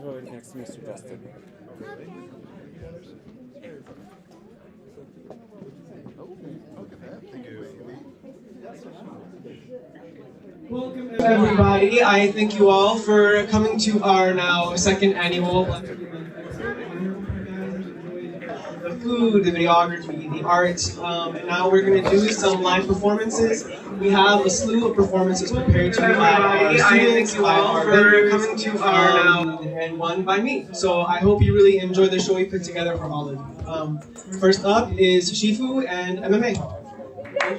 vote next to Mr. Justin. Welcome everybody. I thank you all for coming to our now second annual the food, the videography, the art, and now we're going to do some live performances. We have a slew of performances prepared to you by our students, by our vendors, coming to our now, and one by me. So I hope you really enjoy the show we put together for all of you. First up is Shifu and MMA. Okay.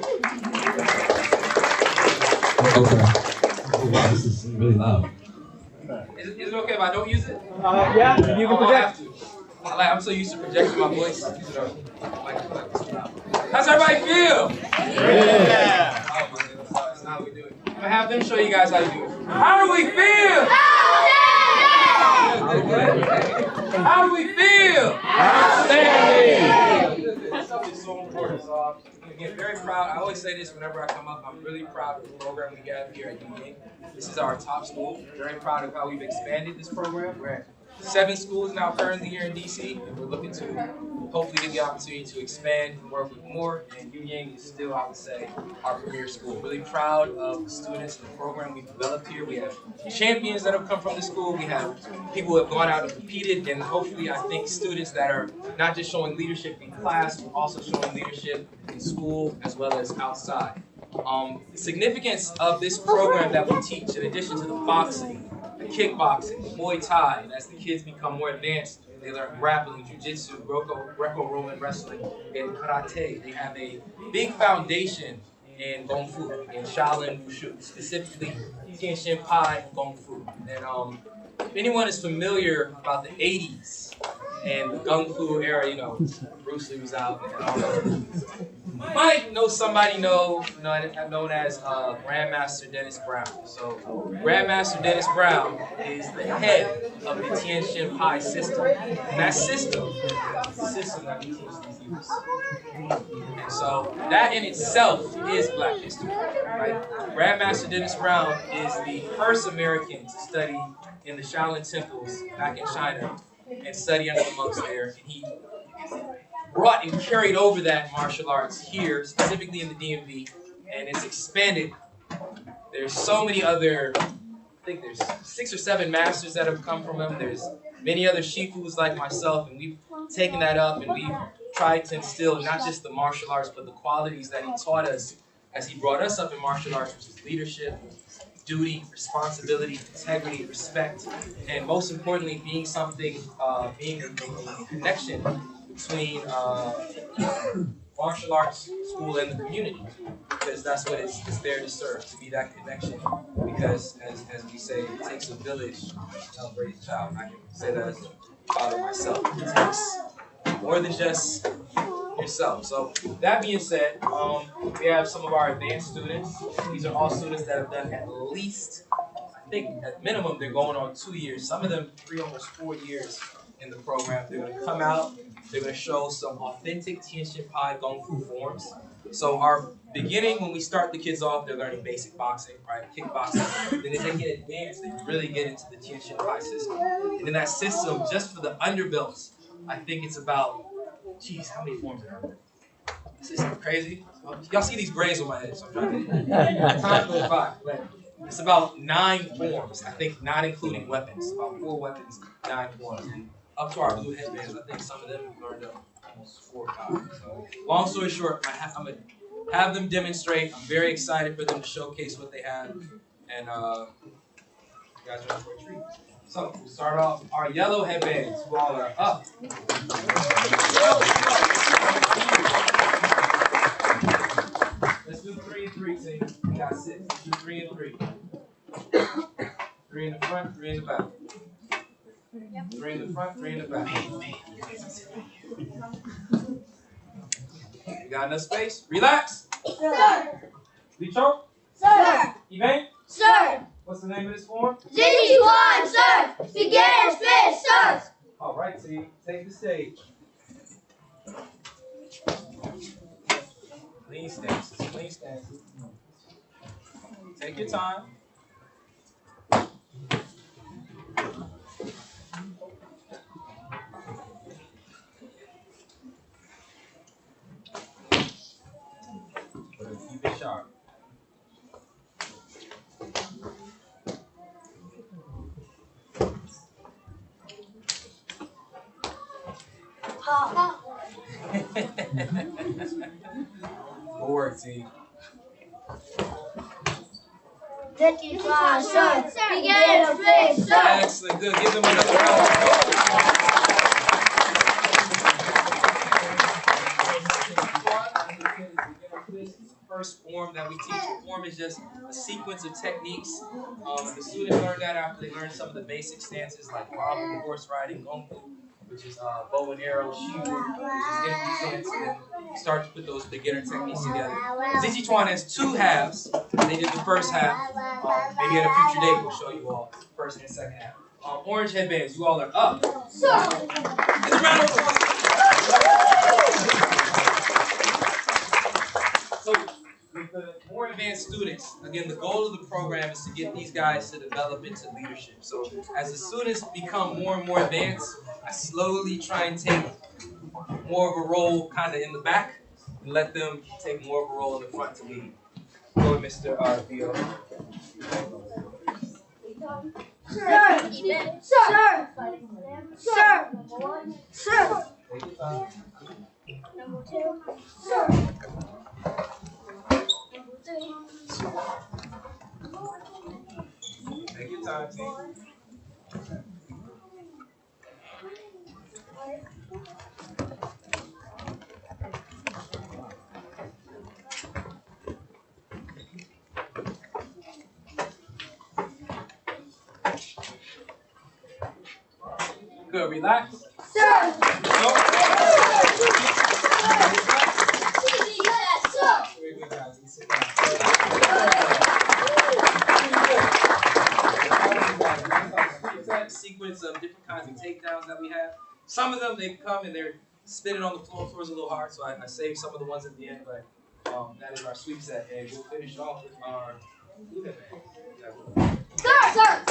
Oh, wow, this is really loud. Is it okay if I don't use it? Yeah, you can project. I'm so used to projecting my voice. How's everybody feel? Yeah. Oh my goodness, that's not how we do it. I'm gonna have them show you guys how to do it. How do we feel? How do we feel? Outstanding. This stuff is so important. So again, very proud. I always say this whenever I come up. I'm really proud of the program we have here at UVA. This is our top school. Very proud of how we've expanded this program. We're at 7 schools now currently here in DC, and we're looking to hopefully get the opportunity to expand and work with more. And Yang is still, I would say, our premier school. Really proud of the students and the program we've developed here. We have champions that have come from the school. We have people who have gone out and competed, and hopefully I think students that are not just showing leadership in class, but also showing leadership in school as well as outside. The significance of this program that we teach, in addition to the boxing, the kickboxing, the Muay Thai, and as the kids become more advanced, they learn grappling, jiu-jitsu, Greco-Roman wrestling, and karate. They have a big foundation in Kung Fu, in Shaolin Wushu, specifically Tianxin Pai and Kung Fu. And if anyone is familiar about the 80s and the Kung Fu era, you know, Bruce Lee was out and all that. Might know somebody known as Grandmaster Dennis Brown. So Grandmaster Dennis Brown is the head of the Tianxin Pai system. And that system is the system that we teach these youths. And so that in itself is Black history, right? Grandmaster Dennis Brown is the first American to study in the Shaolin temples back in China and study under the monks there. And he brought and carried over that martial arts here, specifically in the DMV, and it's expanded. There's so many other, I think there's 6 or 7 masters that have come from him. There's many other shifus like myself, and we've taken that up and we've tried to instill not just the martial arts, but the qualities that he taught us as he brought us up in martial arts, which is leadership, duty, responsibility, integrity, respect, and most importantly, being a connection between martial arts school and the community, because that's what it's there to serve, to be that connection. Because as we say, it takes a village to help raise a child. I can say that as a father myself. It takes more than just yourself. So that being said, we have some of our advanced students. These are all students that have done at least, I think at minimum, they're going on 2 years. Some of them 3, almost 4 years in the program. They're going to come out. They're going to show some authentic Tianxin Pai Kung Fu forms. So our beginning, when we start the kids off, they're learning basic boxing, right? Kickboxing. Then as they get advanced, they really get into the Tianxin Pai system. And in that system, just for the underbelts, I think it's about, geez, how many forms are there? This is crazy. Y'all see these grays on my head, so I'm trying to time goes by. But it's about 9 forms, I think, not including weapons. About 4 weapons, 9 forms. And up to our blue headbands, I think some of them have learned up almost 4 or 5. So, long story short, I'm going to have them demonstrate. I'm very excited for them to showcase what they have. And you guys are in for a treat. So, we'll start off our yellow headbands, who all are up. Let's do 3 and 3, team. We got 6. Let's do 3 and 3. 3 in the front, 3 in the back. 3 in the front, 3 in the back. You got enough space? Relax. Sir. Licho? Sir. Emain? Sir. What's the name of this form? Zingy one, sir. Beginner's fish, sir. All right, team. Take the stage. Clean stances. Clean stances. Take your time. sharp. Good work, team. Excellent. Good. Give them another round of applause. First form that we teach. Form is just a sequence of techniques. The students learn that after they learn some of the basic stances like wobbling, horse riding, gongfu, which is bow and arrow, shiwu, which is enemy stance, and then start to put those beginner techniques together. Zijichuan has two halves. They did the first half. Maybe at a future date we'll show you all first and second half. Orange headbands, you all are up. It's a round of applause. So, with the more advanced students, again, the goal of the program is to get these guys to develop into leadership. So, as the students become more and more advanced, I slowly try and take more of a role kind of in the back and let them take more of a role in the front to lead. Go ahead, Mr. Theo. Sir. Take your time. Number 2. Sir. Number 3. Take your time, team. Good, relax. Sir. Very good, guys. Let's sit down. Sequence of different kinds of takedowns that we have. Some of them, they come and they're spinning on the floor. The floor's a little hard, so I saved some of the ones at the end, but that is our sweep set, and we'll finish off with our blue headband. Sir.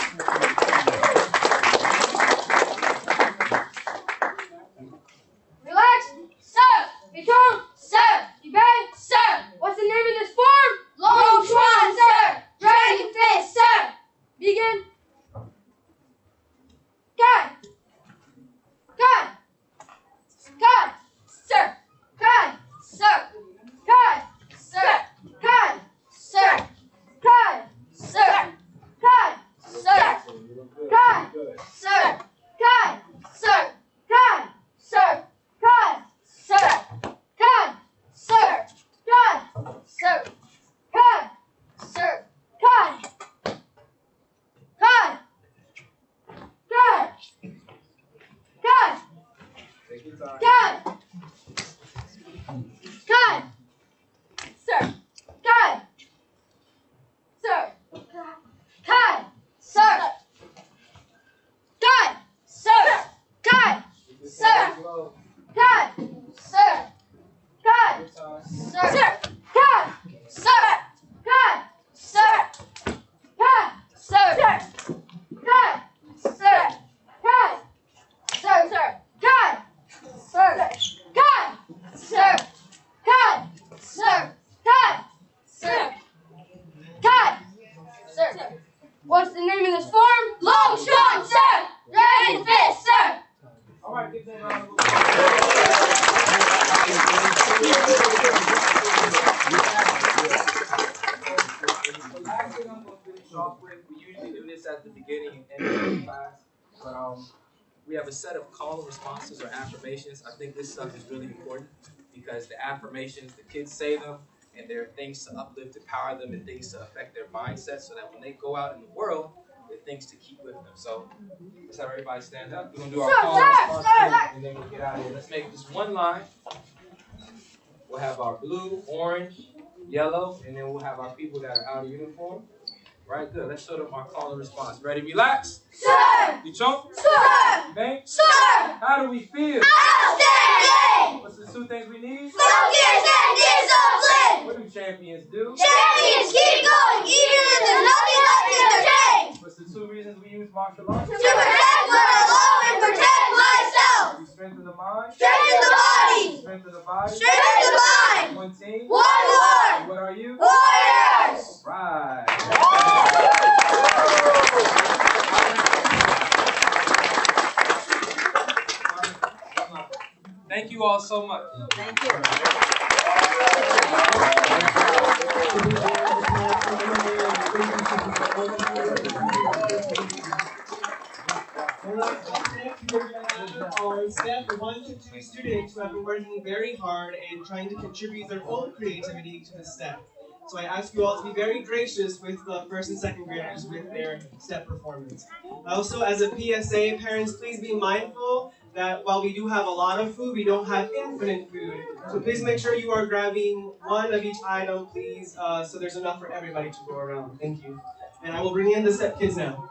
Relax. Sir. Be calm. Sir. Be ready. Sir. What's the name of this form? Long Chuan, sir. Dragon Fist, sir. Begin. God. Sir. God. Sir. God. Sir. God. Sir. God. Sir. God. Sir. God. Sir. God. Sir. God. Sir. God. Sir. God. Sir. God. Sir. God. Sir. God. God. God. God. Take your time. God. God. Sir. God. Sir. God. Sir. God. Sir. God. Sir. God. Sir. God. Sir. God. Sir. God. Sir. God. Sir. God. Sir. God. Sir. God. Sir. God. Sir. God. Sir. God. Sir. God. Sir. What's the name of this form? Long Chuan, sir. Dragon Fist, sir. All right, give them a round of The last thing I'm going to finish off with, we usually do this at the beginning and end of the class, but we have a set of call and responses or affirmations. I think this stuff is really important because the affirmations, the kids say them, and there are things to uplift, empower them, and things to affect their mindset so that when they go out in the world, there are things to keep with them. So let's have everybody stand up. We're going to do our call and response thing, and then we'll get out of here. Let's make this one line. We'll have our blue, orange, yellow, and then we'll have our people that are out of uniform. Right, good. Let's show them our call and response. Ready, relax. Sir. You chunk? Sir. Bang? Sir. How do we feel? Outstanding. What's the 2 things we need? Focus and discipline. What do champions do? Champions keep going even if there's nothing left in their tank. What's the 2 reasons we use martial arts? To protect what I love and protect myself. We strengthen the mind. Strengthen the body. Strengthen the body. Strengthen the mind. One team. One war. What are you? Warriors. you all so much. Thank you. Our step 1 to 2 students who have been working very hard and trying to contribute their own creativity to the step. So I ask you all to be very gracious with the first and second graders with their step performance. Also, as a PSA, parents, please be mindful that while we do have a lot of food, we don't have infinite food. So please make sure you are grabbing one of each item, please, so there's enough for everybody to go around. Thank you. And I will bring in the step kids now.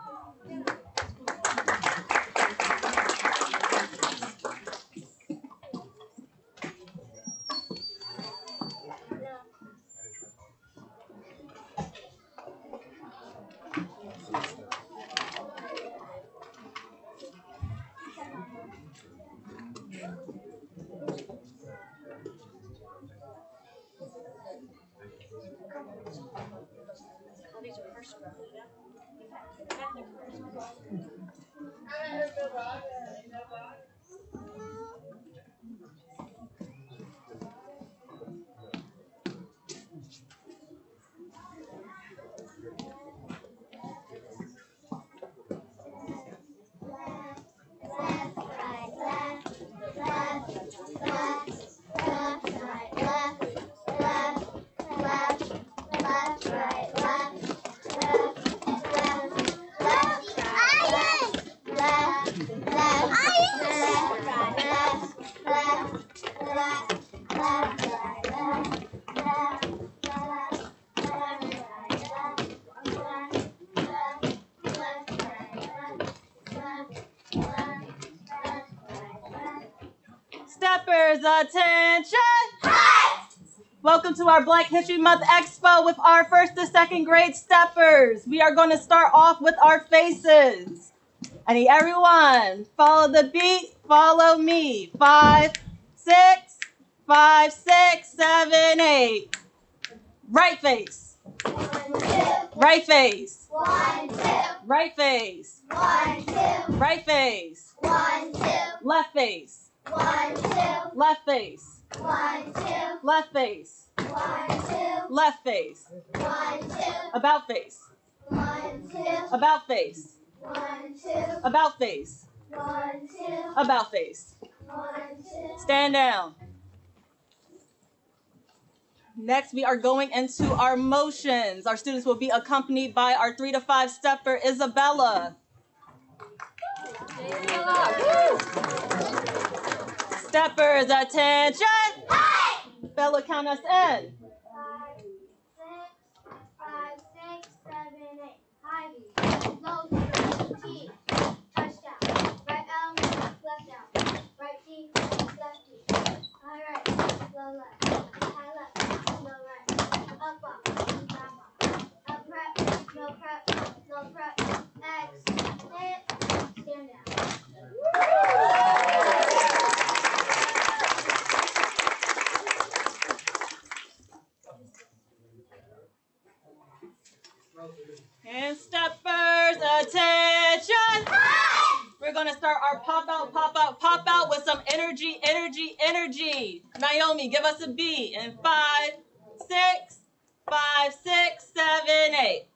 Steppers, attention! Welcome to our Black History Month Expo with our first to second grade steppers. We are going to start off with our faces. I need everyone, follow the beat, follow me. 5, 6, 5, 6, 7, 8. Right face. 1, 2. Right face. 1, 2. Right face. 1, 2. Right face. 1, 2. Left face. 1, 2. Left face. 1, 2. Left face. 1, 2. Left face. 1, 2. About face. 1, 2. About face. 1, 2. About face. 1, 2. About face. 1, 2. Stand down. Next, we are going into our motions. Our students will be accompanied by our 3 to 5 stepper, Isabella. Steppers, attention! Bella, count us in. 5, 6, 7, 8. High V, low V, T, touchdown. Right elm, left elm. Right T, left T. High right, low left. High left, low right. Up up, down up. Up prep, no prep, no prep. X, hit, stand down. And steppers, attention! We're going to start our pop out, pop out, pop out with some energy, energy, energy. Naomi, give us a beat in 5, 6, 5, 6, 7, 8.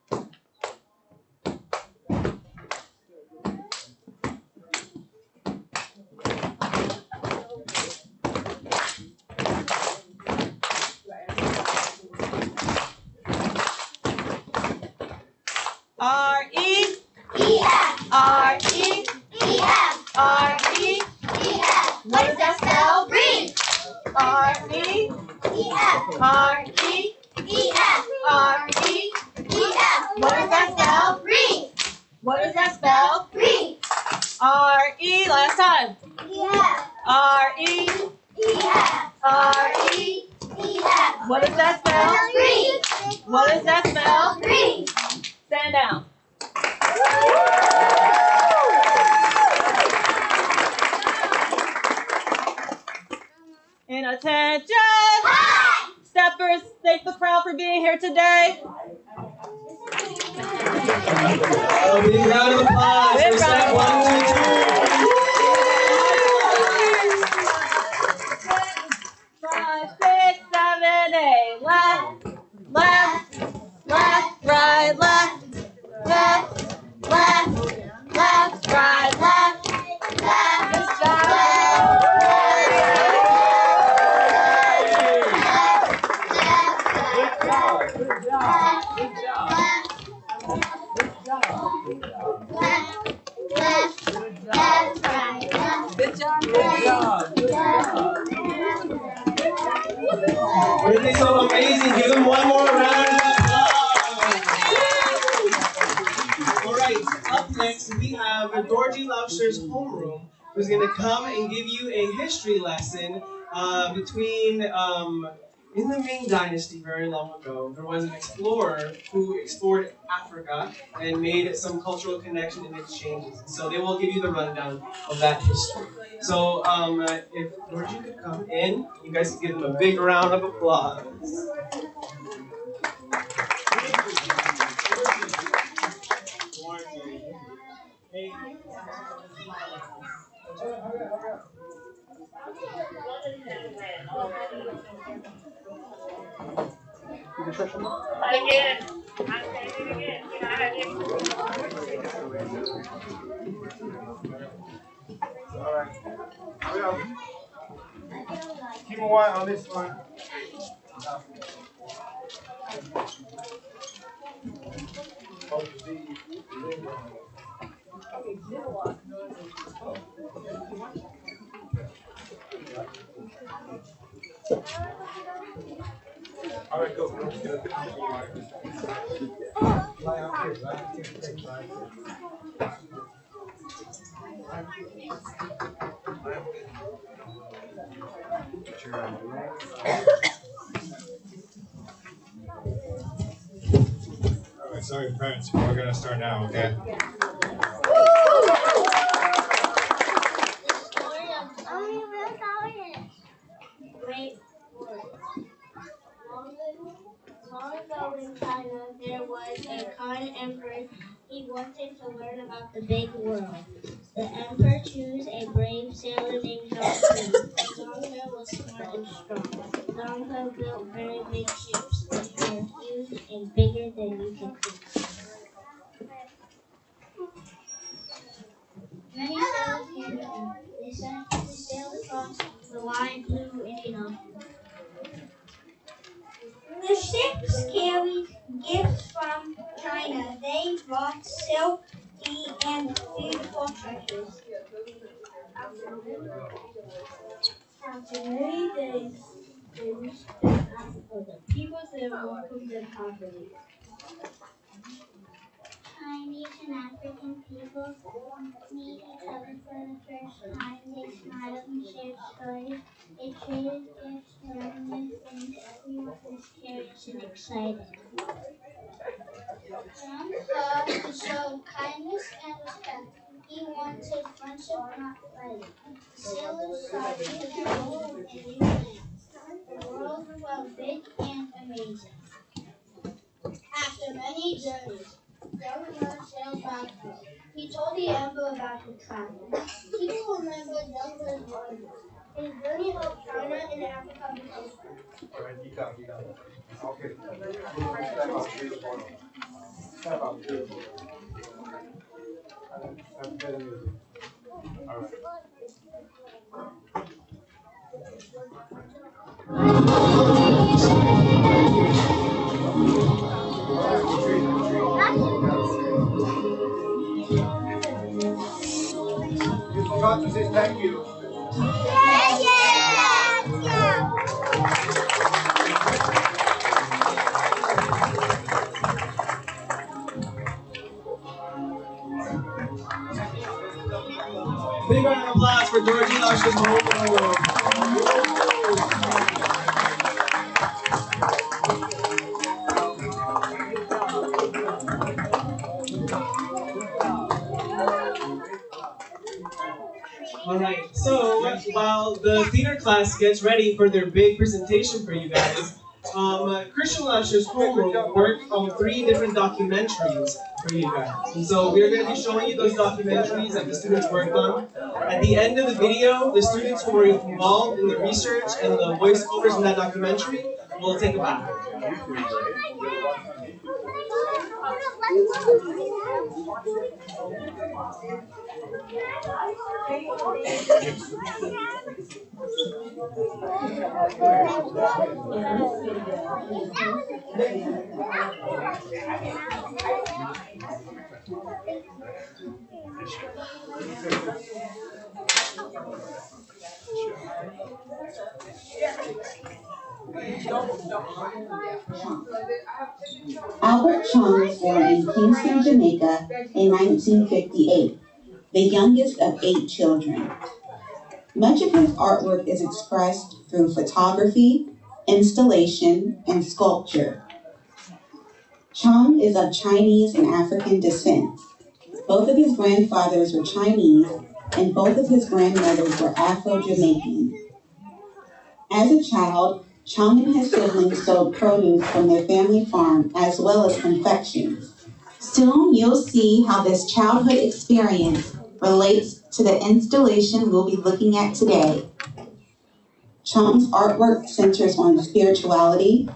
R-E, E-F, R-E, E-F, R-E. E-F. What does that spell? Reef. R-E, E-F, R-E, E-F, R-E. E-F. What does that spell? Reef. What does that spell? Reef. R-E, last time. E-F, R-E, E-F, R-E. E-F. What does that spell? Reef. What does that spell? Reef. Stand down. And attention! Steppers, thank the crowd for being here today. A big round of applause for step 1 to 2. right, left, left, left, left, right, left, left. Good job. Aren't they so amazing? Give them one more round of applause. All right, up next we have Dorji Lauscher's homeroom, who's going to come and give you a history lesson between in the Ming Dynasty very long ago, there was an explorer who explored Africa and made some cultural connection and exchanges. So they will give you the rundown of that history. So if Dorji could come in, you guys can give them a big round of applause. Keep one on this one. All right, go. All right, sorry, parents. We're gonna start now, okay? Great. Long ago in China, there was a kind emperor. He wanted to learn about the big world. The emperor chose a brave sailor named Zhang He. Zhang He was smart and strong. Zhang He built very big ships. They were huge and bigger than you can think. Many sailors came to him. They sailed across the wide blue Indian Ocean. The ships carried gifts from China. They brought silk, tea, and beautiful treasures. After many days, they reached Africa. The people there welcomed them happily. Chinese and African people meet each other for the first time. They smiled and shared stories. They traded gifts, learned new things. Everyone was curious and excited. Zhang He showed kindness and respect. He wanted friendship, not fighting. Sailors saw new worlds and new lands. The world felt big and amazing. After many journeys, Zhang He sailed back home. He told the emperor about his travel. People remember Zhang He's wonders. His journey helped China and Africa become strong. All right, you got it. Okay. Step up, please. Step up, please. That's better music. All right. You forgot to say thank you. Big round of applause for Dorji Lauscher's homeroom. All right, so while the theater class gets ready for their big presentation for you guys, Christian Lauscher's homeroom worked on 3 different documentaries for you guys. And so we're going to be showing you those documentaries that the students worked on. At the end of the video, the students who were involved in the research and the voiceovers in that documentary will take a bow. Albert Chong was born in Kingston, Jamaica in 1958, the youngest of 8 children. Much of his artwork is expressed through photography, installation, and sculpture. Chong is of Chinese and African descent. Both of his grandfathers were Chinese, and both of his grandmothers were Afro-Jamaican. As a child, Chong and his siblings sold produce from their family farm as well as confections. Soon you'll see how this childhood experience relates to the installation we'll be looking at today. Chong's artwork centers on spirituality,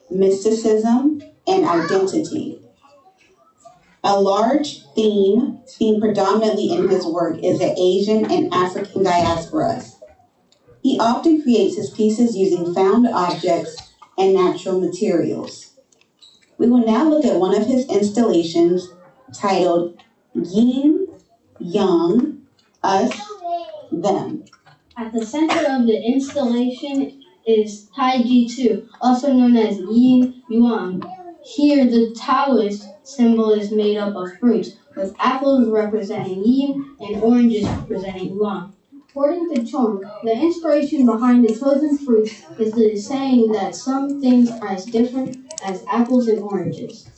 mysticism, and identity. A large theme seen predominantly in his work is the Asian and African diasporas. He often creates his pieces using found objects and natural materials. We will now look at one of his installations titled Yin, Yang, Us, Them. At the center of the installation is Taiji 2, also known as Yin Yuan. Here, the Taoist symbol is made up of fruits, with apples representing yin and oranges representing yang. According to Chong, the inspiration behind the chosen fruits is the saying that some things are as different as apples and oranges.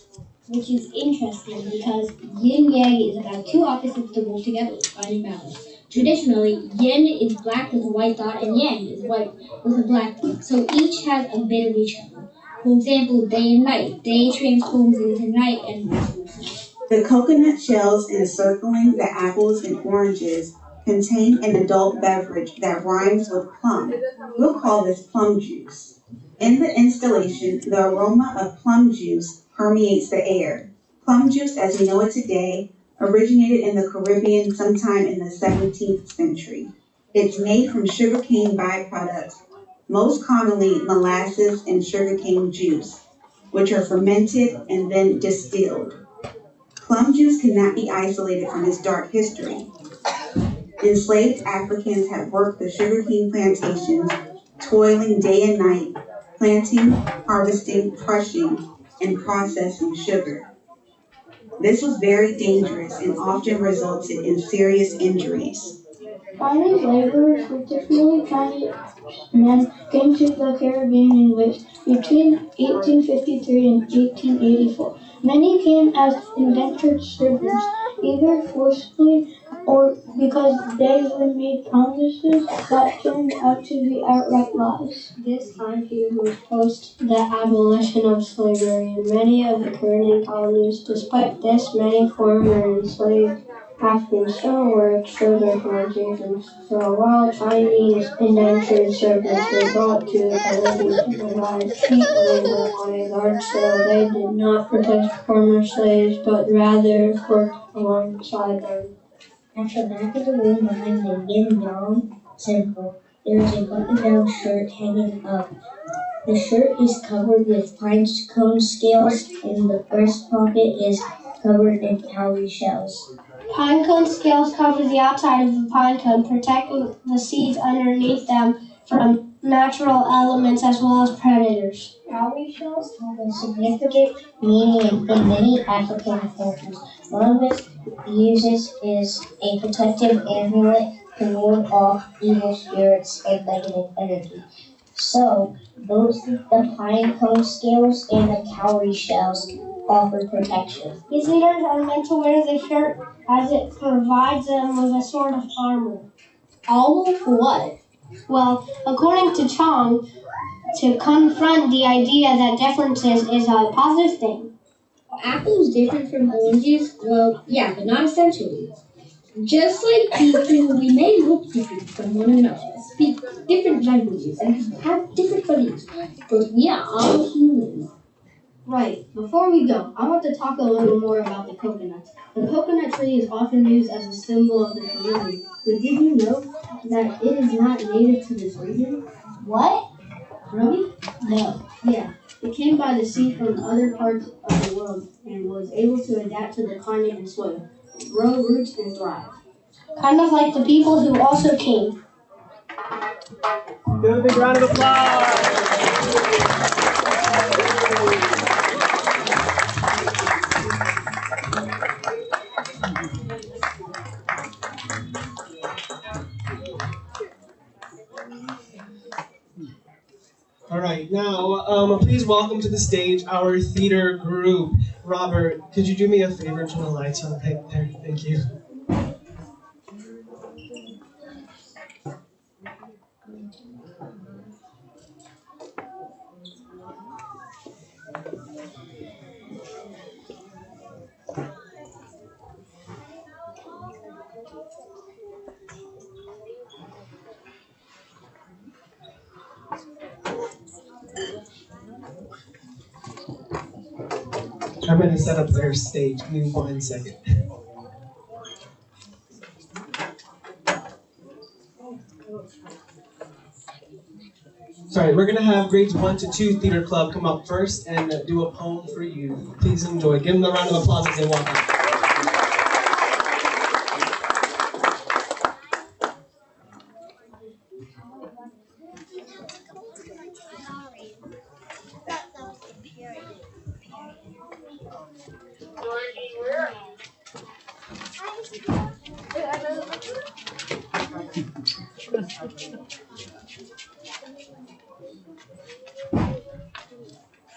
Which is interesting because yin-yang is about two opposites to move together with finding balance. Traditionally, yin is black with a white dot and yang is white with a black dot, so each has a bit of each other. For example, day and night. Day transforms into night and vice versa. The coconut shells encircling the apples and oranges contain an adult beverage that rhymes with plum. We'll call this plum juice. In the installation, the aroma of plum juice permeates the air. Plum juice, as we know it today, originated in the Caribbean sometime in the 17th century. It's made from sugarcane byproducts, most commonly molasses and sugarcane juice, which are fermented and then distilled. Plum juice cannot be isolated from its dark history. Enslaved Africans had worked the sugarcane plantations, toiling day and night, planting, harvesting, crushing, and processing sugar. This was very dangerous and often resulted in serious injuries. Chinese laborers were typically Chinese men came to the Caribbean in which between 1853 and 1884. Many came as indentured servants, either forcibly or because they were made promises that turned out to be outright lies. This time period was post the abolition of slavery in many of the Caribbean colonies. Despite this, many former enslaved Africans still worked sugar plantations. For a while, Chinese indentured servants were brought to the Caribbean to provide cheap labor on a large scale. They did not protect former slaves, but rather worked alongside them. At the back of the room behind the yin-yang symbol, there is a button-down shirt hanging up. The shirt is covered with pine cone scales, and the breast pocket is covered in cowrie shells. Pine cone scales cover the outside of the pine cone, protecting the seeds underneath them from natural elements as well as predators. Cowrie shells have a significant meaning in many African cultures. One of its uses is a protective amulet to ward off evil spirits and negative energy. So, both the pine cone scales and the cowrie shells offer protection. These leaders are meant to wear the shirt as it provides them with a sort of armor. All for what? Well, according to Chong, to confront the idea that differences is a positive thing. Are apples different from oranges? Well, yeah, but not essentially. Just like people, we may look different from one another, speak different languages, and have different beliefs, but we are all human. Right. Before we go, I want to talk a little more about the coconuts. The coconut tree is often used as a symbol of the Caribbean. But did you know that it is not native to this region? What? Really? No. Yeah. It came by the sea from other parts of the world and was able to adapt to the climate and soil, grow roots, and thrive. Kind of like the people who also came. Give a big round of applause. All right, now please welcome to the stage our theater group. Robert, could you do me a favor? Turn the lights on right there. Thank you. I'm going to set up their stage. Give me 1 second. Sorry, we're going to have grades 1 to 2 theater club come up first and do a poem for you. Please enjoy. Give them a round of applause as they walk up.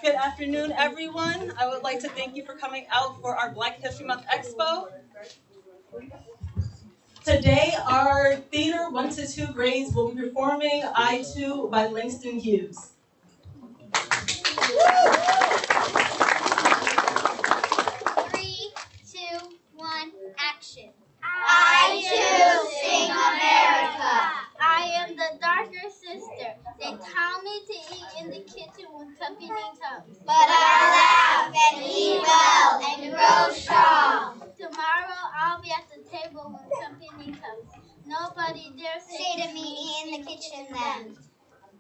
Good afternoon, everyone. I would like to thank you for coming out for our Black History Month Expo. Today, our theater 1 to 2 grades will be performing I Too by Langston Hughes. 3, 2, 1, action. I too sing America. I am the darker sister. They tell me to eat in the kitchen when company comes. But I laugh and eat well and grow strong. Tomorrow I'll be at the table when company comes. Nobody dare say to me in the kitchen then.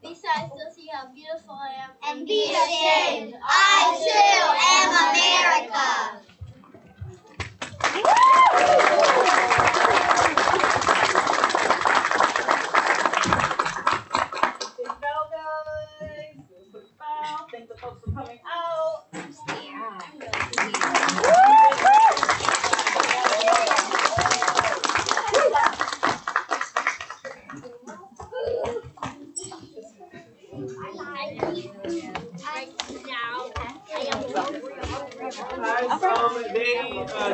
Besides, they'll see how beautiful I am and be ashamed. I too am America. Big bell, guys. Quick bow. Thank the folks for coming out. Guys, they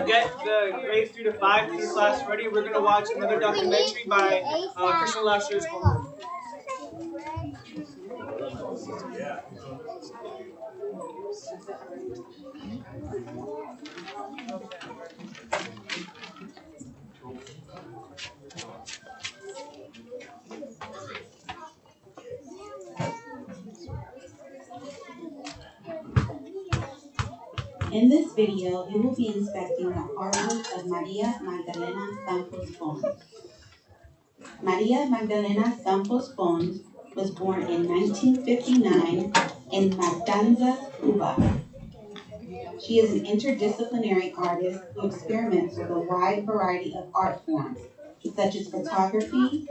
get the grades 3 to 5 for your class ready. We're going to watch another documentary by Christian Lasher's Homework. In this video, you will be inspecting the artwork of Maria Magdalena Campos Pons. Maria Magdalena Campos Pons was born in 1959 in Matanzas, Cuba. She is an interdisciplinary artist who experiments with a wide variety of art forms, such as photography,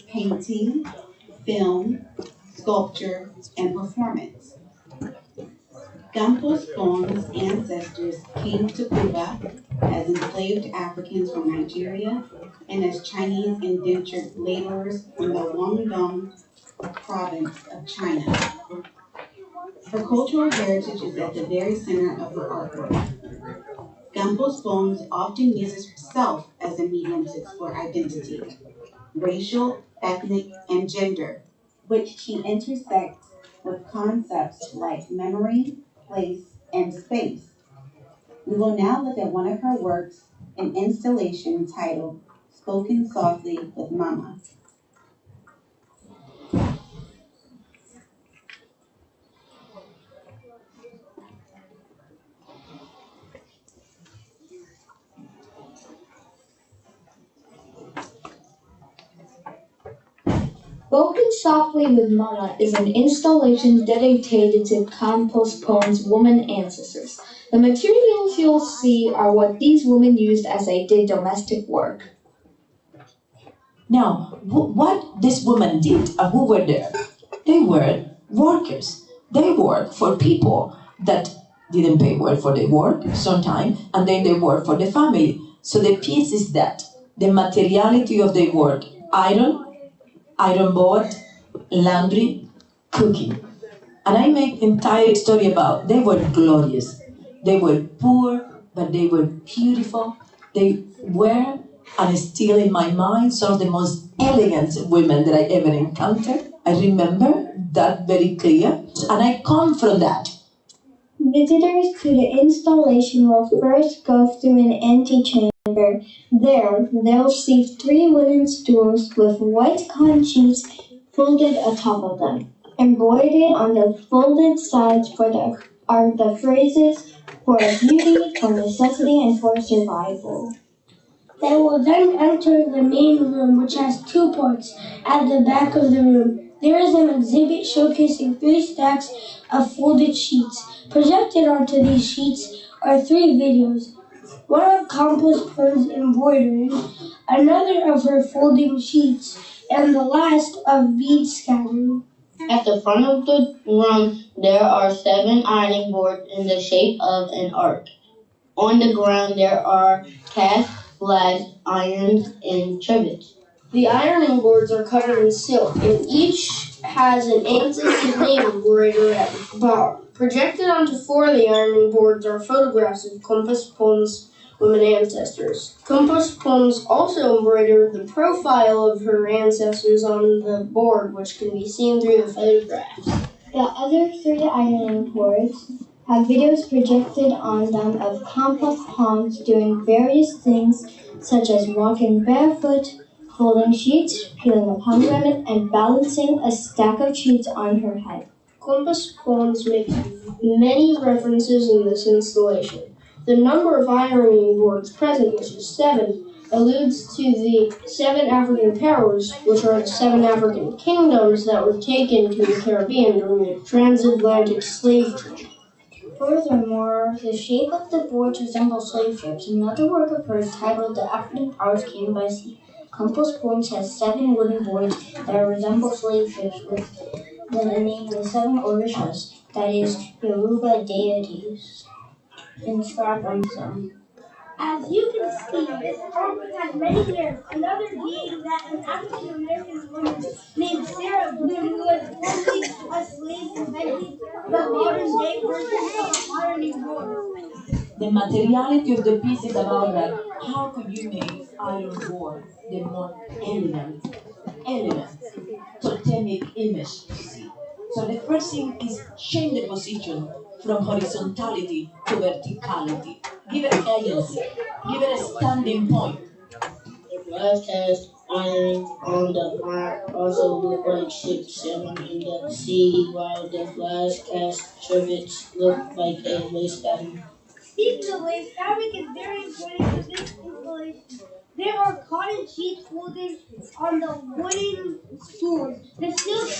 painting, film, sculpture, and performance. Campos Pons' ancestors came to Cuba as enslaved Africans from Nigeria and as Chinese indentured laborers from the Guangdong province of China. Her cultural heritage is at the very center of her artwork. Campos Pons often uses herself as a medium to explore identity, racial, ethnic, and gender, which she intersects with concepts like memory, place, and space. We will now look at one of her works, an installation titled Spoken Softly with Mama. Spoken Softly with Mama is an installation dedicated to Compost Poem's woman ancestors. The materials you'll see are what these women used as they did domestic work. Now, what this woman did and who were there? They were workers. They worked for people that didn't pay well for their work sometimes, and then they worked for the family. So the piece is that the materiality of their work: iron board, laundry, cooking. And I make entire story about they were glorious. They were poor, but they were beautiful. They were, and still in my mind, some of the most elegant women that I ever encountered. I remember that very clear, and I come from that. Visitors to the installation will first go through an antechamber. There, they'll see 3 wooden stools with white cotton sheets folded atop of them. Embroidered on the folded sides are the phrases for beauty, for necessity, and for survival. They will then enter the main room, which has 2 ports at the back of the room. There is an exhibit showcasing 3 stacks of folded sheets. Projected onto these sheets are 3 videos. One of Compost Poem's embroidering, another of her folding sheets, and the last of bead scattering. At the front of the room, there are 7 ironing boards in the shape of an arc. On the ground, there are cast flags, irons, and trivets. The ironing boards are covered in silk, and each has an ancestor's name embroidered at the bottom. Projected onto 4 of the ironing boards are photographs of Compost Poem's women ancestors. Compost Poems also embroidered the profile of her ancestors on the board, which can be seen through the photographs. The other 3 ironing boards have videos projected on them of Compost Poems doing various things such as walking barefoot, folding sheets, peeling a pomegranate, and balancing a stack of sheets on her head. Compost Poems make many references in this installation. The number of ironing boards present, which is 7, alludes to the 7 African powers, which are the 7 African kingdoms that were taken to the Caribbean during the transatlantic slave trade. Furthermore, the shape of the boards resembles slave ships. Another work of hers titled The African Powers Came by Sea. Compost Poems has 7 wooden boards that resemble slave ships with the name of the 7 Orishas, that is, Yoruba deities, inscribed on them. As you can see, this album has many layers. Another being that an African American woman named Sarah Boone, who was formerly a slave, invented the modern day version of ironing boards. The materiality of the piece is about that. How could you make iron board the more elegant, totemic image to see? So the first thing is change the position from horizontality to verticality. Give it agency. Give it a standing point. The glass cast iron on the front also look like ships sailing in the sea, while the glass cast trivets look like a lace pattern. Speaking of lace, fabric is very important for this installation. There are cotton sheets folded on the wooden stools, the silk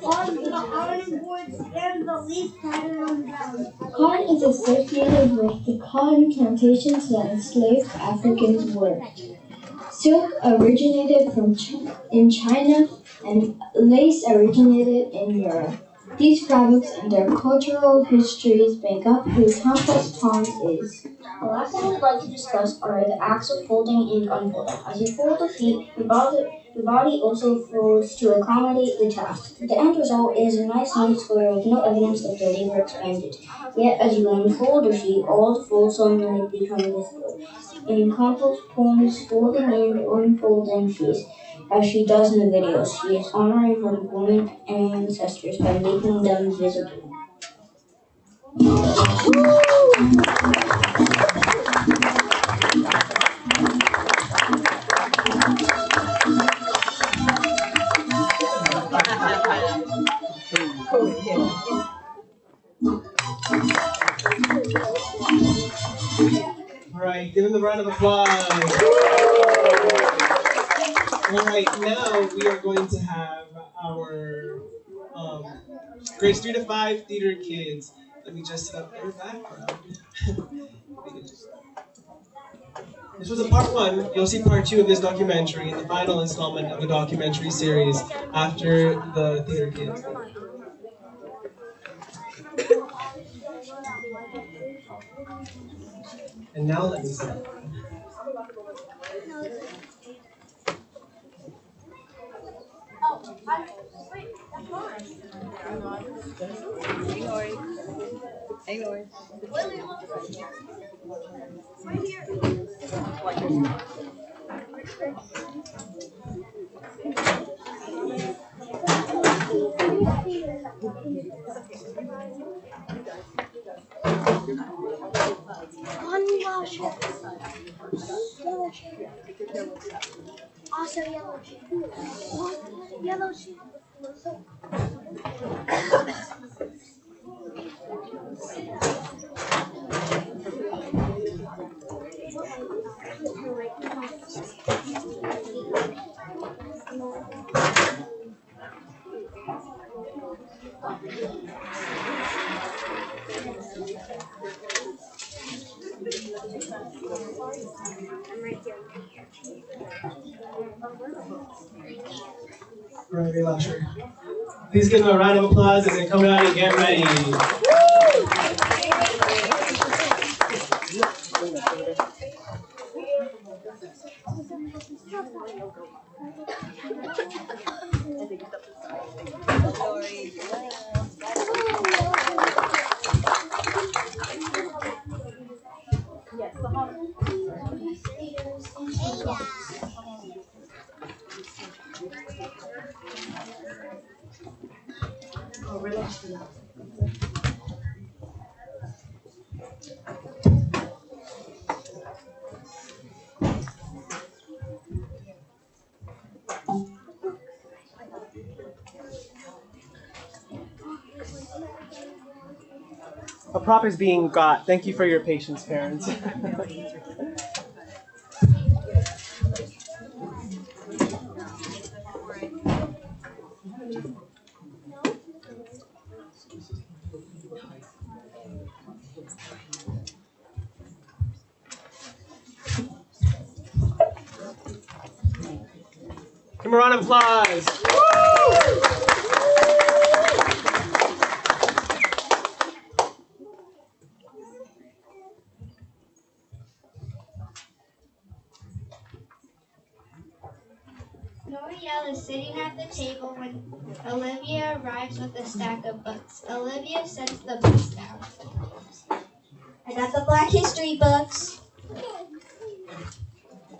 on the ironing boards, and the lace pattern on the ground. Cotton is associated with the cotton plantations that enslaved Africans worked. Silk originated in China, and lace originated in Europe. These fabrics and their cultural histories make up who Compost Poems is. The last thing we'd like to discuss are the acts of folding and unfolding. As you fold the feet, your body also folds to accommodate the task. The end result is a nice neat square with no evidence of the labor expended. Yet, as you unfold your feet, all the folds suddenly become visible. In Compost Poems' folding and unfolding feast, as she does in the videos, she is honoring her women ancestors by making them visible. All right, give him a round of applause. All right, now we are going to have grades 3 to 5 theater kids. Let me just set up their background. This was a part 1. You'll see part 2 of this documentary in the final installment of the documentary series after the theater kids. And now let me see. Yellow chair. Also yellow chair. Yellow chair. Very lusher. Please give them a round of applause as they come out and get ready. A prop is being got. Thank you for your patience, parents. Give them a round of applause. Noriel is sitting at the table when Olivia arrives with a stack of books. Olivia sets the books down. I got the Black History books.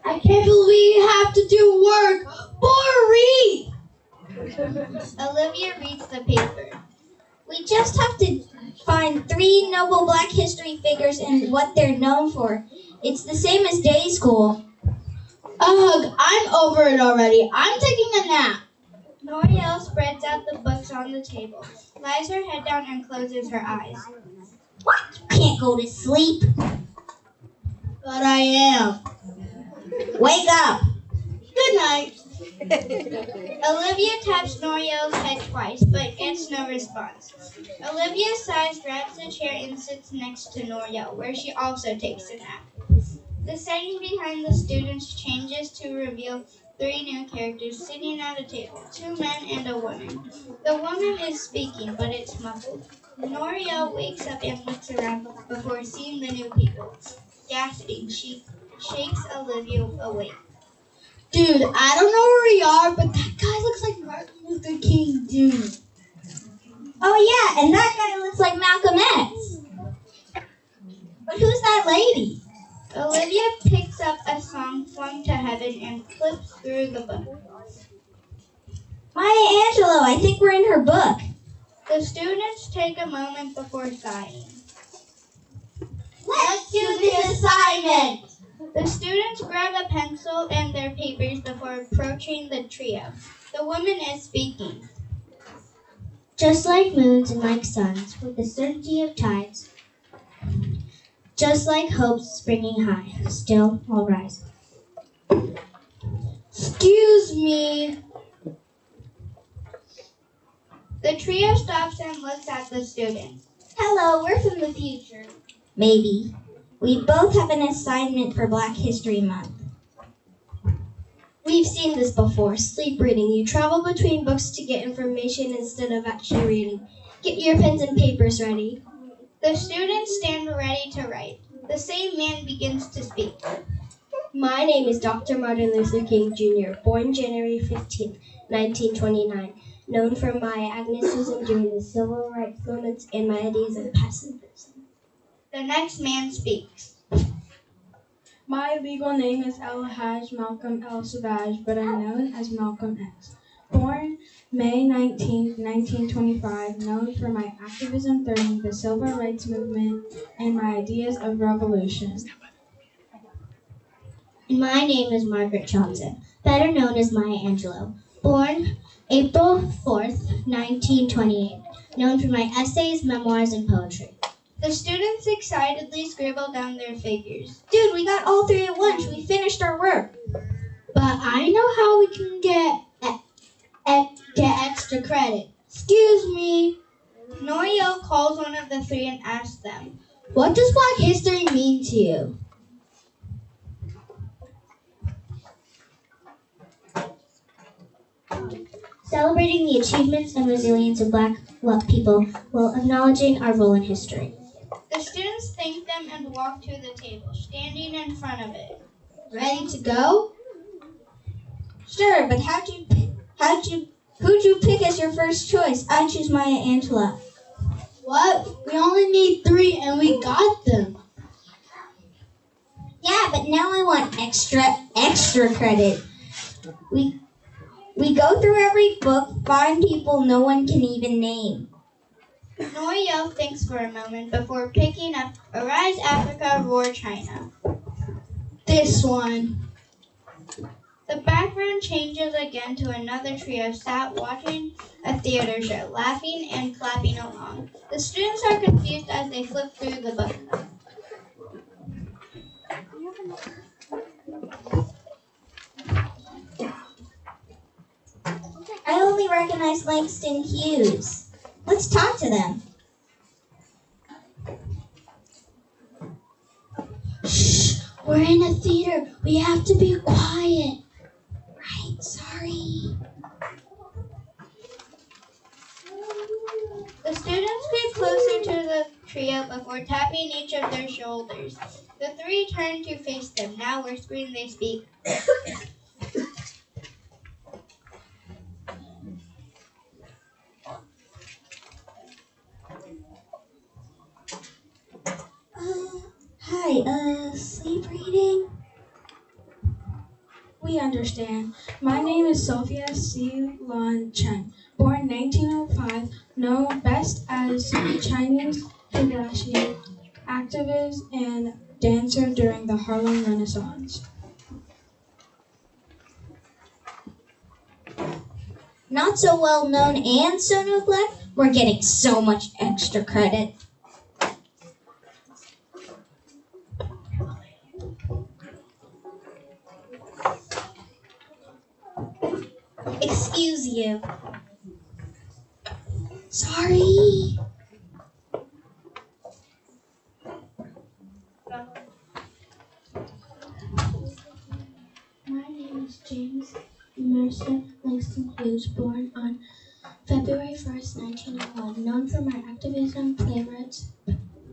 I can't believe you have to do work for REEF. Olivia reads the paper. We just have to find 3 notable Black History figures and what they're known for. It's the same as day school. Ugh, I'm over it already. I'm taking a nap. Noriel spreads out the books on the table, lies her head down and closes her eyes. What? You can't go to sleep. But I am. Wake up. Good night. Olivia taps Noriel's head twice, but gets no response. Olivia sighs, grabs a chair, and sits next to Noriel, where she also takes a nap. The setting behind the students changes to reveal 3 new characters sitting at a table, 2 men and a woman. The woman is speaking, but it's muffled. Noriel wakes up and looks around before seeing the new people. Gasping, she shakes Olivia awake. Dude, I don't know where we are, but that guy looks like Martin Luther King, dude. Oh yeah, and that guy looks like Malcolm X. But who's that lady? Olivia picks up a song flung to heaven and flips through the book. Maya Angelou, I think we're in her book. The students take a moment before sighing. Let's do this assignment. The students grab a pencil and their papers before approaching the trio. The woman is speaking. Just like moons and like suns, with the certainty of tides, just like hopes springing high, still I'll rise. Excuse me. The trio stops and looks at the students. Hello, we're from the future. Maybe. We both have an assignment for Black History Month. We've seen this before, sleep reading. You travel between books to get information instead of actually reading. Get your pens and papers ready. The students stand ready to write. The same man begins to speak. My name is Dr. Martin Luther King Jr., born January 15, 1929, known for my activism during the civil rights movements and my ideas of pacifism. The next man speaks. My legal name is Elhaj Malcolm El Savage, but I'm known as Malcolm X. Born May 19, 1925, known for my activism during the civil rights movement and my ideas of revolution. My name is Margaret Johnson, better known as Maya Angelou. Born April 4th, 1928, known for my essays, memoirs, and poetry. The students excitedly scribble down their figures. Dude, we got all three at once. We finished our work. But I know how we can get extra credit. Excuse me. Norio calls one of the three and asks them, what does Black history mean to you? Celebrating the achievements and resilience of Black people while acknowledging our role in history. The students thank them and walk to the table, standing in front of it. Ready to go? Sure, but who'd you pick as your first choice? I choose Maya Angelou. What? We only need 3 and we got them. Yeah, but now I want extra credit. We go through every book, find people no one can even name. Noyo thinks for a moment before picking up Arise Africa, Roar China. This one. The background changes again to another trio sat watching a theater show, laughing and clapping along. The students are confused as they flip through the book. I only recognize Langston Hughes. Let's talk to them. Shh, we're in a theater. We have to be quiet. Right, sorry. The students get closer to the trio before tapping each of their shoulders. The 3 turn to face them. Now whispering, they speak. Hi, sleep reading? We understand. My name is Sophia Lan Chen, born 1905, known best as Chinese Hibachi, activist and dancer during the Harlem Renaissance. Not so well known and so no black, we're getting so much extra credit. Excuse you. Sorry. My name is James Emerson Langston Hughes, born on February 1st, 1901, known for my activism, playwrights,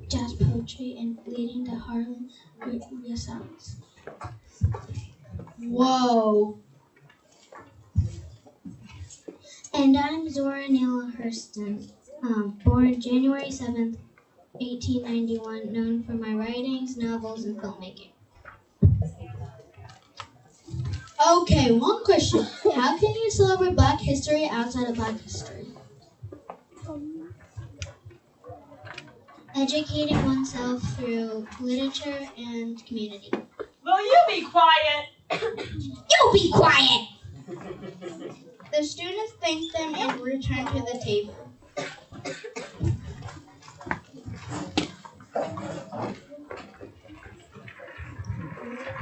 jazz poetry, and leading the Harlem Renaissance. Whoa. And I'm Zora Neale Hurston, born January 7th, 1891, known for my writings, novels, and filmmaking. Okay, one question. How can you celebrate Black history outside of Black history? Educating oneself through literature and community. Will you be quiet? You be quiet! The students thank them and return to the table.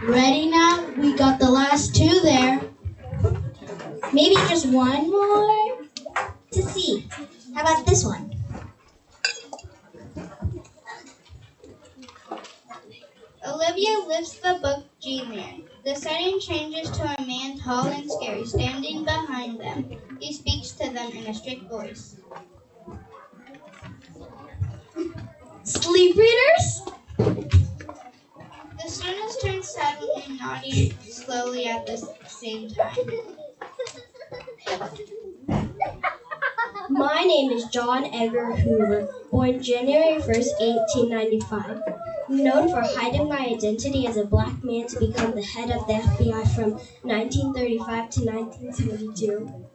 Ready now? We got the last 2 there. Maybe just one more to see. this one. Olivia lifts the book G-Man. The setting changes to a man tall and scary standing behind them. He speaks to them in a strict voice. Sleep readers? The students turn suddenly and naughty slowly at the same time. My name is John Edgar Hoover, born January 1st, 1895. Known for hiding my identity as a black man to become the head of the FBI from 1935 to 1972.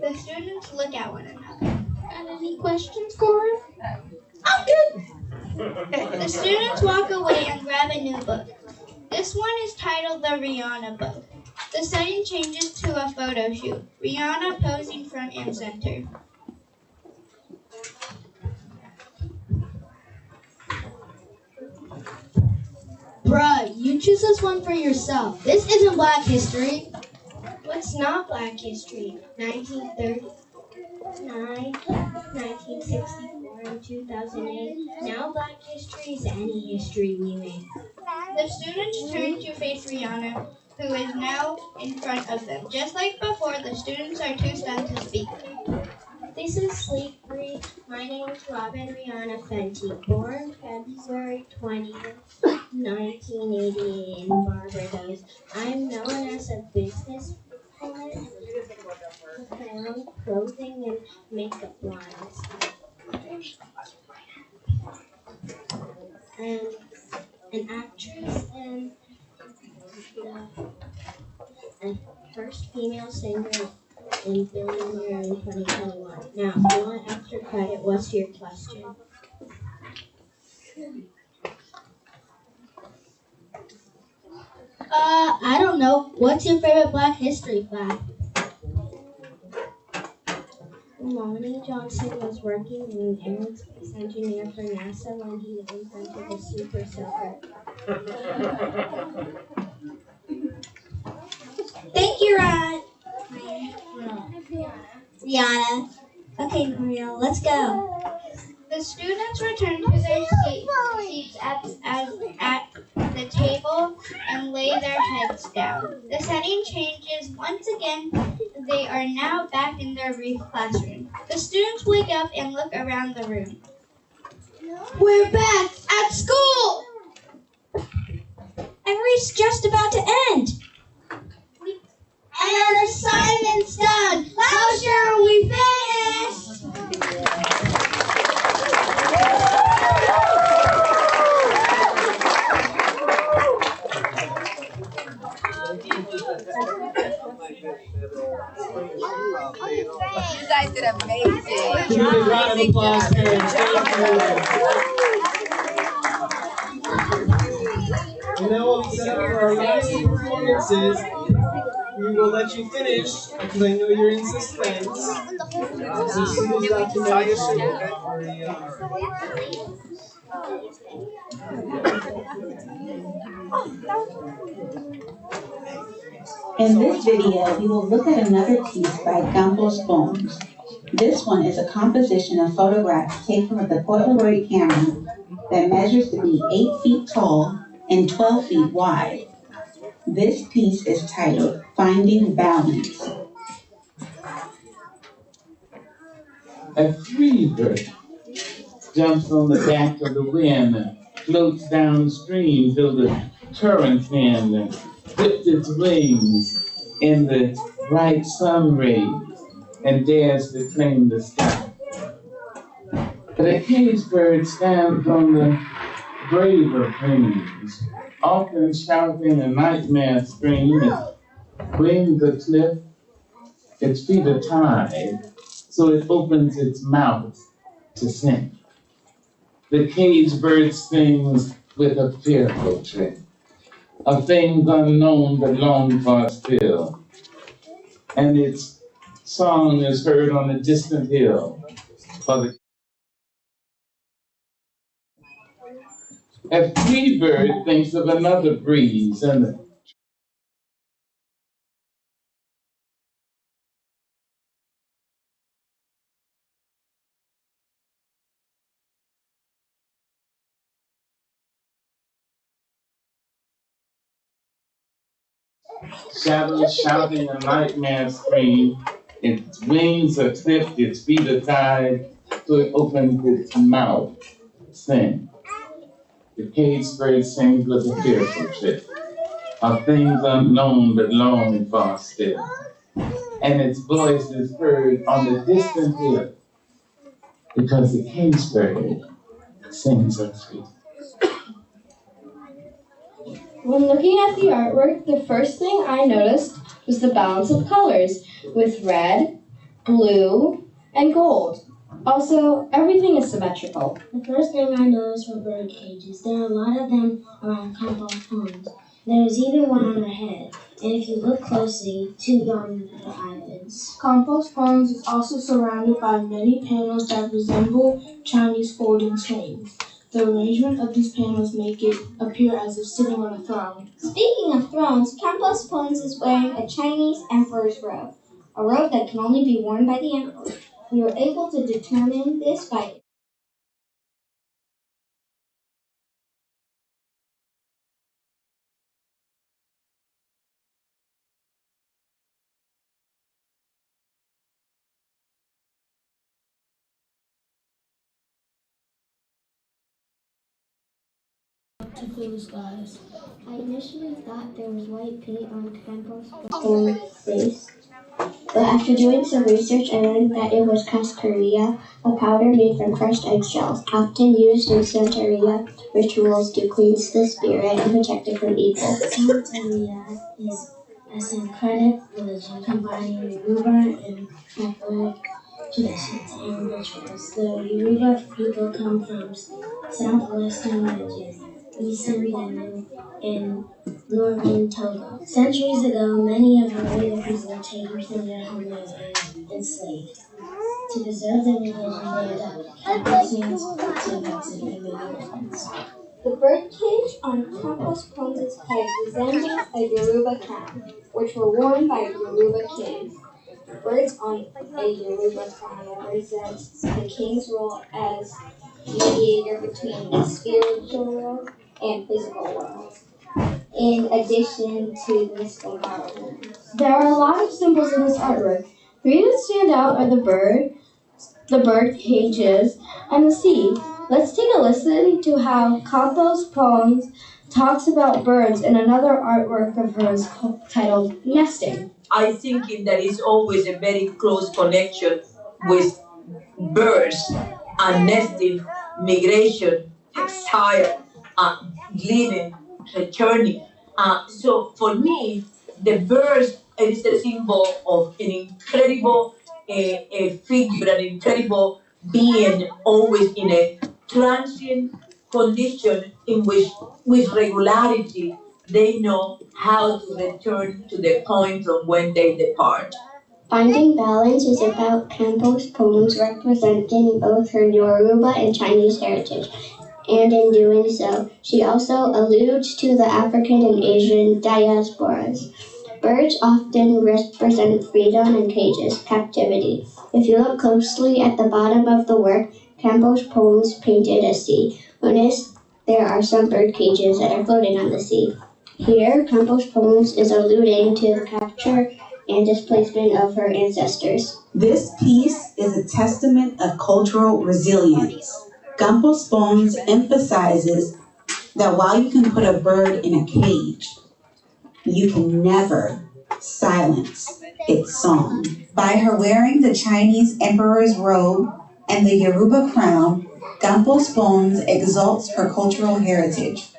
The students look at one another. Got any questions for him? I'm good. The students walk away and grab a new book. This one is titled the Rihanna book. The setting changes to a photo shoot. Rihanna posing front and center. Bruh, you choose this one for yourself. This isn't Black History. What's not Black history? 1939, 1964, and 2008. Now Black History is any history we make. The students turn to face Rihanna, who is now in front of them. Just like before, the students are too stunned to speak. This is Sleep Read. My name is Robin Rihanna Fenty, born February 20th, 1988 in Barbados. I am known as a business woman, apparel, clothing, and makeup lines. And an actress and the first female singer in Billionaire in 2021. Now, if you want extra credit, what's your question? I don't know. What's your favorite Black History fact? Lonnie Johnson was working as an aerospace engineer for NASA when he invented the Super Soaker. Thank you, Rod. Rihanna. Okay, Maria, let's go. The students return to their seats at the table and lay their heads down. The setting changes once again. They are now back in their REEF classroom. The students wake up and look around the room. We're back at school! And REEF's just about to end. And our assignment's done. How sure are we finished? You guys did amazing. Give me a round of applause, parents. Thank you. And now we'll set up for our last two performances. We will let you finish because I know you're in suspense. So as soon as Dr. Madison In this video, we will look at another piece by Campos Bones. This one is a composition of photographs taken with a Polaroid camera that measures to be 8 feet tall and 12 feet wide. This piece is titled Finding Balance. A free bird jumps on the back of the wind, floats downstream till the current hand dips its wings in the bright sun rays and dares to claim the sky. But a caged bird stands on the braver plains, often shouting a nightmare scream. Its wings are clipped, its feet are tied, so it opens its mouth to sing. The caged bird sings with a fearful trick of things unknown but longed for still, and its song is heard on a distant hill. A free bird thinks of another breeze and Shadows shouting a nightmare scream. Its wings are clipped, its feet are tied, so it opens its mouth. Sing. The cage spray sings with a fearful chip of things unknown but long far still. And its voice is heard on the distant hill because the cage bird sings so sweet. When looking at the artwork, the first thing I noticed was the balance of colors, with red, blue, and gold. Also, everything is symmetrical. The first thing I noticed were bird cages. There are a lot of them around compost ponds. There is even one on her head, and if you look closely, 2 on her eyelids. Compost ponds is also surrounded by many panels that resemble Chinese folding trays. The arrangement of these panels make it appear as if sitting on a throne. Speaking of thrones, Campos Pons is wearing a Chinese emperor's robe, a robe that can only be worn by the emperor. We were able to determine this by To fill the skies. I initially thought there was white paint on Campos Pon's face, but after doing some research, I learned that it was cascarilla, a powder made from crushed eggshells, often used in Santeria rituals to cleanse the spirit and protect it from evil. Santeria is a syncretic religion combining Yoruba and Catholic traditions and rituals. The Yoruba people come from southwestern Nigeria, eastern Benin, and northern Togo. Centuries ago, many of the Yoruba people were taken from their homelands and enslaved. To preserve their religion, they adopted Catholicism to Mexico and many difference. The birdcage on Campos Pon's head resembles a Yoruba crown, which were worn by Yoruba kings. Birds on a Yoruba crown represents the king's role as mediator between the spiritual world and physical world, in addition to mystical power. There are a lot of symbols in this artwork. 3 that stand out are the bird cages, and the sea. Let's take a listen to how Campos Pons talks about birds in another artwork of hers titled Nesting. I think there is always a very close connection with birds and nesting, migration, exile, living, returning. So for me, the birds is a symbol of an incredible figure, an incredible being, always in a transient condition in which, with regularity, they know how to return to the point from when they depart. Finding balance is about Campos Pons representing both her Yoruba and Chinese heritage, and in doing so, she also alludes to the African and Asian diasporas. Birds often represent freedom and cages, captivity. If you look closely at the bottom of the work, Campos Pons painted a sea. Notice there are some bird cages that are floating on the sea. Here, Campos Pons is alluding to the capture and displacement of her ancestors. This piece is a testament of cultural resilience. Campos Pons emphasizes that while you can put a bird in a cage, you can never silence its song. By her wearing the Chinese emperor's robe and the Yoruba crown, Campos Pons exalts her cultural heritage.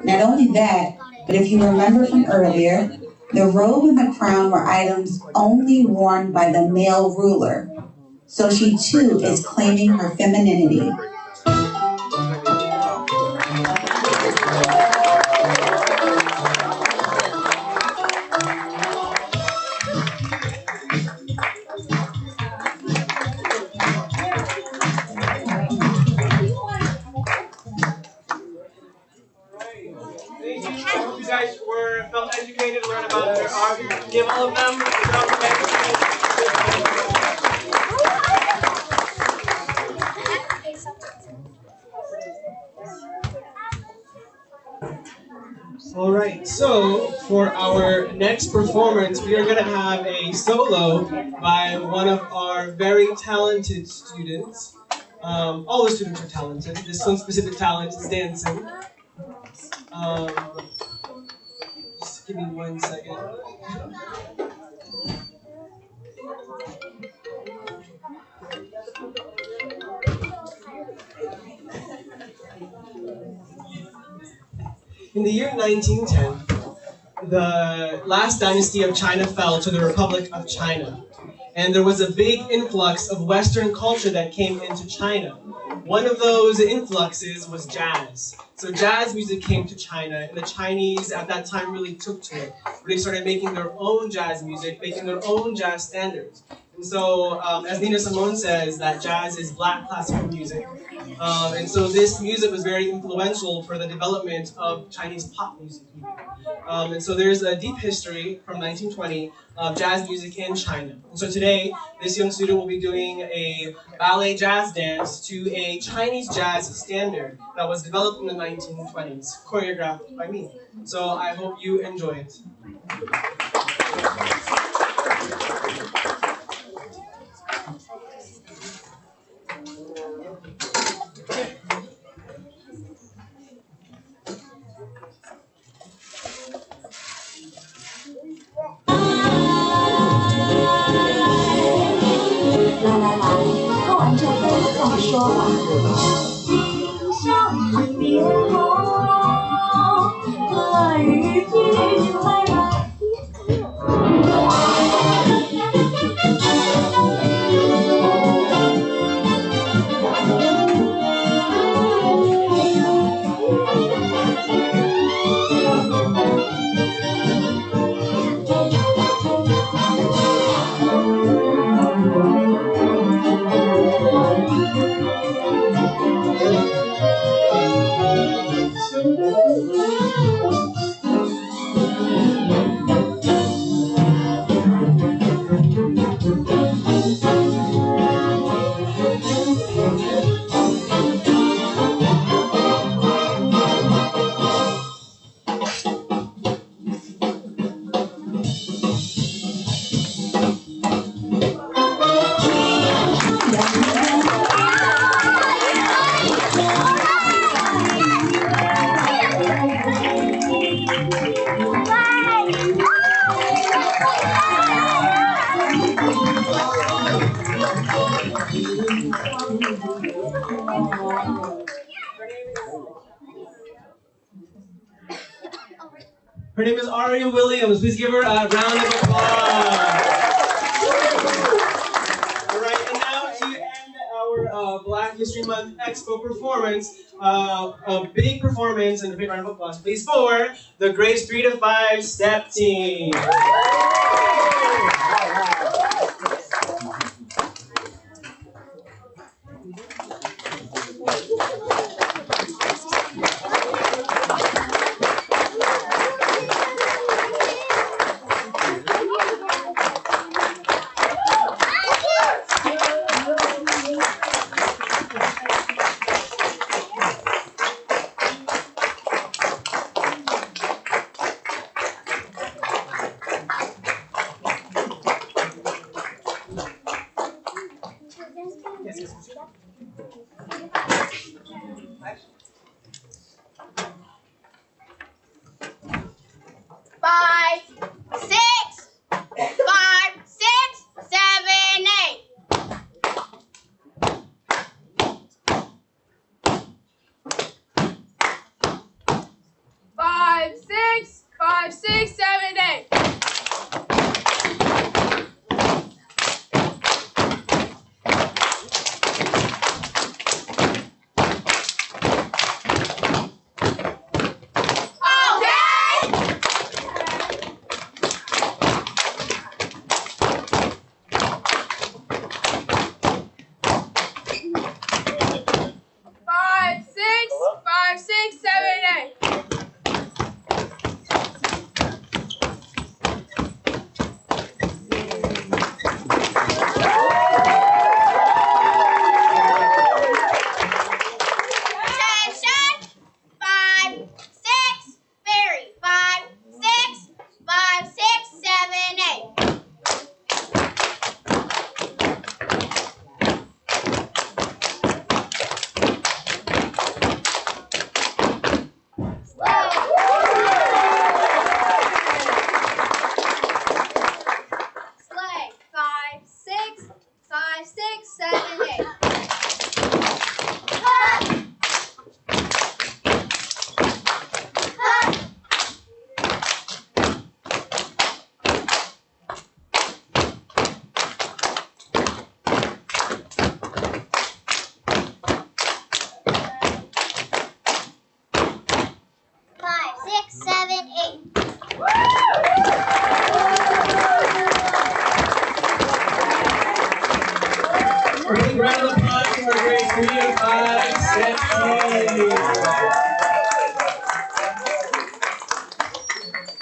Not only that, but if you remember from earlier, the robe and the crown were items only worn by the male ruler. So she too is claiming her femininity. I hope you guys felt educated, learned about their art. Give all of them a round of applause. All right, so for our next performance, we are going to have a solo by one of our very talented students. All the students are talented. This one specific talent is dancing. Um, just give me 1 second. In the year 1910, the last dynasty of China fell to the Republic of China. And there was a big influx of Western culture that came into China. One of those influxes was jazz. So jazz music came to China, and the Chinese at that time really took to it. They started making their own jazz music, making their own jazz standards. And so, as Nina Simone says, that jazz is black classical music. And so this music was very influential for the development of Chinese pop music. And so there's a deep history from 1920 of jazz music in China. And so today, this young student will be doing a ballet jazz dance to a Chinese jazz standard that was developed in the 1920s, choreographed by me. So I hope you enjoy it. Her name is Aria Williams. Please give her a round of applause. All right, and now to end our Black History Month Expo performance, a big performance and a big round of applause, please, for the grades 3 to 5 step team. Five, six, 7, 8. 5, 6, 5, 6, 7, 8. 5, 6, 7, 8.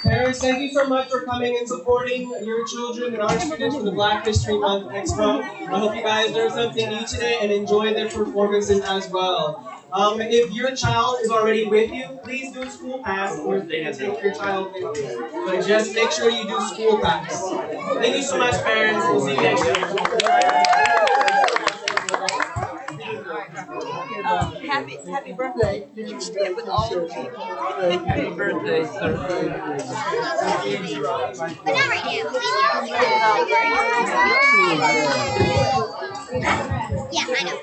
Parents, thank you so much for coming and supporting your children and our students for the Black History Month Expo. I hope you guys learned something new today and enjoy their performances as well. If your child is already with you, please do school pass, or they can take your child with you. But just make sure you do school pass. Thank you so much, parents. We'll see you next year. Happy birthday. Did you stand with all the people? Happy birthday, sir. But not right now. Yeah, I know.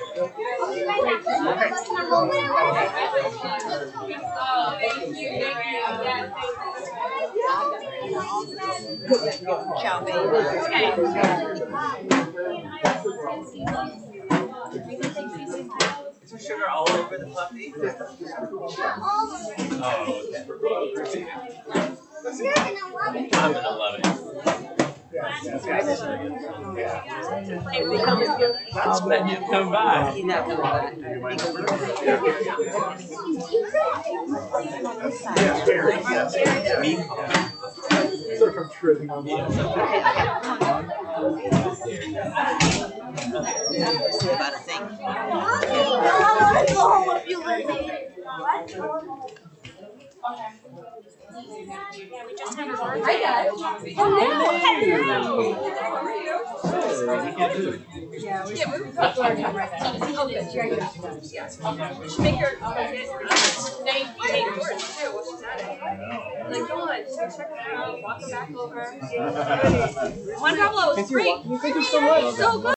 Ciao, baby. Is there sugar all over the puppy? I'm gonna love it. I'll let you come by. He's not coming back. Sort of tripping. About a thing. Hi guys. Make your like, go on, just check it out, walk it back over. Juan Pablo, it's great. Thank you so much. So good.